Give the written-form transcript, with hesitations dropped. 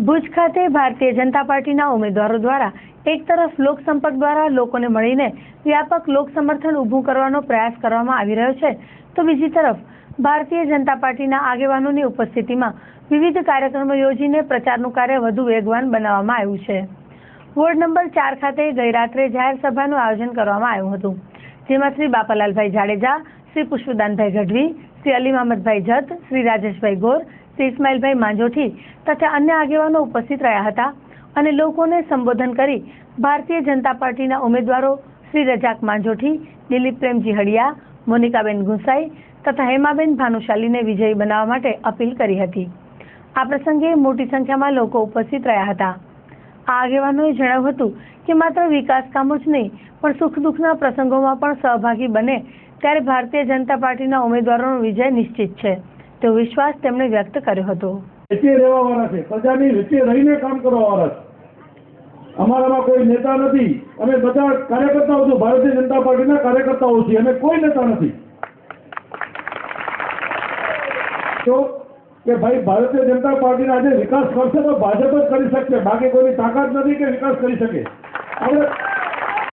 ભુજ ખાતે ભારતીય જનતા પાર્ટીના ઉમેદવારો દ્વારા એક તરફ લોકસંપર્ક દ્વારા લોકોને મળીને વ્યાપક લોક સમર્થન ઊભું કરવાનો પ્રયાસ કરવામાં આવી રહ્યો છે, તો બીજી તરફ ભારતીય જનતા પાર્ટીના આગેવાનોની ઉપસ્થિતિમાં વિવિધ કાર્યક્રમો યોજીને પ્રચારનું કાર્ય વધુ વેગવાન બનાવવામાં આવ્યું છે. વોર્ડ નંબર 4 ખાતે ગઈ રાત્રે જાહેર સભાનું આયોજન કરવામાં આવ્યું હતું, જેમાં શ્રી બાપાલાલભાઈ જાડેજા, શ્રી પુષ્પદાનભાઈ ગઢવી, શ્રી અલી મહમદભાઈ જત, શ્રી રાજેશભાઈ ગોર, શ્રી ઇસ્માઇલભાઈ માંજોઠી તથા અન્ય આગેવાનો ઉપસ્થિત રહ્યા હતા અને લોકોને સંબોધન કરી ભારતીય જનતા પાર્ટીના ઉમેદવારો શ્રી રજાક માંજોઠી, દિલીપ પ્રેમજી હડિયા, મોનિકાબેન ગુંસાઈ તથા હેમાબેન ભાનુશાલીને વિજયી બનાવવા માટે અપીલ કરી હતી. આ પ્રસંગે મોટી સંખ્યામાં લોકો ઉપસ્થિત રહ્યા હતા. આ આગેવાનોએ જણાવ્યું હતું કે માત્ર વિકાસ કામો જ નહીં પણ સુખ દુઃખના પ્રસંગોમાં પણ સહભાગી બને ત્યારે ભારતીય જનતા પાર્ટીના ઉમેદવારોનો વિજય નિશ્ચિત છે તેવો વિશ્વાસ તેમણે વ્યક્ત કર્યો હતો. વચ્ચે રહેવાવાળા છે, પ્રજાની વચ્ચે રહીને કામ કરવાવાળા છે. અમારામાં કોઈ નેતા નથી, અમે બધા કાર્યકર્તાઓ છું, ભારતીય જનતા પાર્ટીના કાર્યકર્તાઓ છીએ, અમે કોઈ નેતા નથી. તો કે ભાઈ ભારતીય જનતા પાર્ટીના આજે વિકાસ કરશે તો ભાજપ જ કરી શકશે, બાકી કોઈની તાકાત નથી કે વિકાસ કરી શકે. આપણે